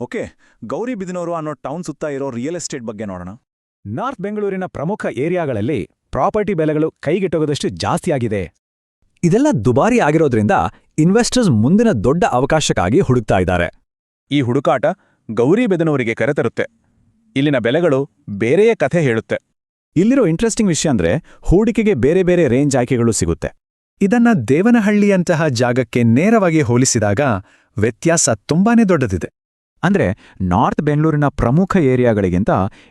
Okay, Gauribidanur ಅನ್ನೋ town ಸುತ್ತ ಇರೋ ರಿಯಲ್ ಎಸ್ಟೇಟ್ ಬಗ್ಗೆ ನೋಡೋಣ. ನಾರ್ತ್ ಬೆಂಗಳೂರಿನ ಪ್ರಮುಖ ಏರಿಯಾಗಳಲ್ಲಿ ಪ್ರಾಪರ್ಟಿ ಬೆಲೆಗಳು ಕೈಗೆಟೋಗದಷ್ಟು ಜಾಸ್ತಿಯಾಗಿದೆ. ಇದೆಲ್ಲ ದುಬಾರಿ ಆಗಿರೋದ್ರಿಂದ ಇನ್ವೆಸ್ಟರ್ಸ್ ಮುಂದಿನ ದೊಡ್ಡ ಅವಕಾಶಕ್ಕಾಗಿ ಹುಡುಕ್ತಾ ಇದ್ದಾರೆ. ಈ ಹುಡುಕಾಟ ಗೌರಿಬಿದನೂರಿಗೆ ಕರೆತರುತ್ತೆ. ಇಲ್ಲಿನ ಬೆಲೆಗಳು ಬೇರೆಯೇ ಕಥೆ ಹೇಳುತ್ತೆ. ಇಲ್ಲಿರೋ ಇಂಟ್ರೆಸ್ಟಿಂಗ್ ವಿಷಯ ಅಂದ್ರೆ ಹೂಡಿಕೆಗೆ ಬೇರೆ ಬೇರೆ ರೇಂಜ್ ಆಯ್ಕೆಗಳು ಸಿಗುತ್ತೆ. ಇದನ್ನ ದೇವನಹಳ್ಳಿಯಂತಹ ಜಾಗಕ್ಕೆ ನೇರವಾಗಿ ಹೋಲಿಸಿದಾಗ ವ್ಯತ್ಯಾಸ ತುಂಬಾನೇ ದೊಡ್ಡದಿದೆ. ಅಂದ್ರೆ ನಾರ್ತ್ ಬೆಂಗಳೂರಿನ ಪ್ರಮುಖ ಏರಿಯಾಗಳಿಗಿಂತ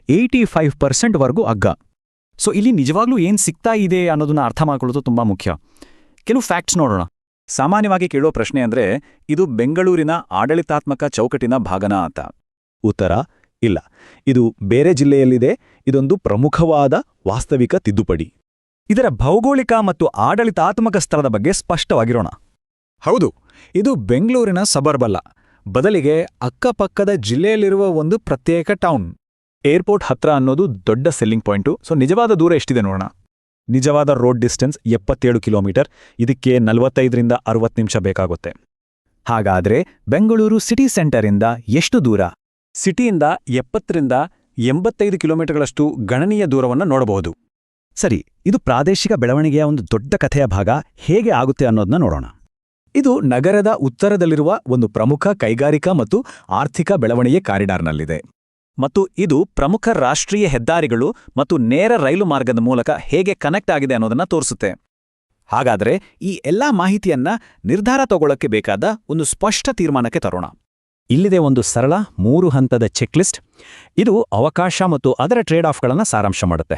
85% ವರ್ಗೂ ಅಗ್ಗ. ಸೊ ಇಲ್ಲಿ ನಿಜವಾಗ್ಲೂ ಏನ್ ಸಿಗ್ತಾ ಇದೆ ಅನ್ನೋದನ್ನ ಅರ್ಥ ಮಾಡ್ಕೊಳ್ಳೋದು ತುಂಬಾ ಮುಖ್ಯ. ಕೆಲವು ಫ್ಯಾಕ್ಟ್ಸ್ ನೋಡೋಣ. ಸಾಮಾನ್ಯವಾಗಿ ಕೇಳೋ ಪ್ರಶ್ನೆ ಅಂದ್ರೆ, ಇದು ಬೆಂಗಳೂರಿನ ಆಡಳಿತಾತ್ಮಕ ಚೌಕಟ್ಟಿನ ಭಾಗನಾ ಅಂತ. ಉತ್ತರ ಇಲ್ಲ. ಇದು ಬೇರೆ ಜಿಲ್ಲೆಯಲ್ಲಿದೆ. ಇದೊಂದು ಪ್ರಮುಖವಾದ ವಾಸ್ತವಿಕ ತಿದ್ದುಪಡಿ. ಇದರ ಭೌಗೋಳಿಕ ಮತ್ತು ಆಡಳಿತಾತ್ಮಕ ಸ್ಥಳದ ಬಗ್ಗೆ ಸ್ಪಷ್ಟವಾಗಿರೋಣ. ಹೌದು, ಇದು ಬೆಂಗಳೂರಿನ ಸಬರ್ಬ್ ಅಲ್ಲ. ಬದಲಿಗೆ ಅಕ್ಕಪಕ್ಕದ ಜಿಲ್ಲೆಯಲ್ಲಿರುವ ಒಂದು ಪ್ರತ್ಯೇಕ ಟೌನ್. ಏರ್ಪೋರ್ಟ್ ಹತ್ರ ಅನ್ನೋದು ದೊಡ್ಡ ಸೆಲ್ಲಿಂಗ್ ಪಾಯಿಂಟು. ಸೊ ನಿಜವಾದ ದೂರ ಎಷ್ಟಿದೆ ನೋಡೋಣ. ನಿಜವಾದ ರೋಡ್ ಡಿಸ್ಟೆನ್ಸ್ 77 ಕಿಲೋಮೀಟರ್. ಇದಕ್ಕೆ 45ರಿಂದ 60 ನಿಮಿಷ ಬೇಕಾಗುತ್ತೆ. ಹಾಗಾದ್ರೆ ಬೆಂಗಳೂರು ಸಿಟಿ ಸೆಂಟರಿಂದ ಎಷ್ಟು ದೂರ? ಸಿಟಿಯಿಂದ 70ರಿಂದ 85 ಕಿಲೋಮೀಟರ್ಗಳಷ್ಟು ಗಣನೀಯ ದೂರವನ್ನು ನೋಡಬಹುದು. ಸರಿ, ಇದು ಪ್ರಾದೇಶಿಕ ಬೆಳವಣಿಗೆಯ ಒಂದು ದೊಡ್ಡ ಕಥೆಯ ಭಾಗ. ಹೇಗೆ ಆಗುತ್ತೆ ಅನ್ನೋದನ್ನ ನೋಡೋಣ. ಇದು ನಗರದ ಉತ್ತರದಲ್ಲಿರುವ ಒಂದು ಪ್ರಮುಖ ಕೈಗಾರಿಕಾ ಮತ್ತು ಆರ್ಥಿಕ ಬೆಳವಣಿಗೆ ಕಾರಿಡಾರ್ನಲ್ಲಿದೆ. ಮತ್ತು ಇದು ಪ್ರಮುಖ ರಾಷ್ಟ್ರೀಯ ಹೆದ್ದಾರಿಗಳು ಮತ್ತು ನೇರ ರೈಲು ಮಾರ್ಗದ ಮೂಲಕ ಹೇಗೆ ಕನೆಕ್ಟ್ ಆಗಿದೆ ಅನ್ನೋದನ್ನ ತೋರಿಸುತ್ತೆ. ಹಾಗಾದ್ರೆ ಈ ಎಲ್ಲಾ ಮಾಹಿತಿಯನ್ನ ನಿರ್ಧಾರ ತಗೊಳ್ಳಕ್ಕೆ ಬೇಕಾದ ಒಂದು ಸ್ಪಷ್ಟ ತೀರ್ಮಾನಕ್ಕೆ ತರೋಣ. ಇಲ್ಲಿದೆ ಒಂದು ಸರಳ 3 ಹಂತದ ಚೆಕ್ಲಿಸ್ಟ್. ಇದು ಅವಕಾಶ ಮತ್ತು ಅದರ ಟ್ರೇಡ್ ಆಫ್ಗಳನ್ನು ಸಾರಾಂಶ ಮಾಡುತ್ತೆ.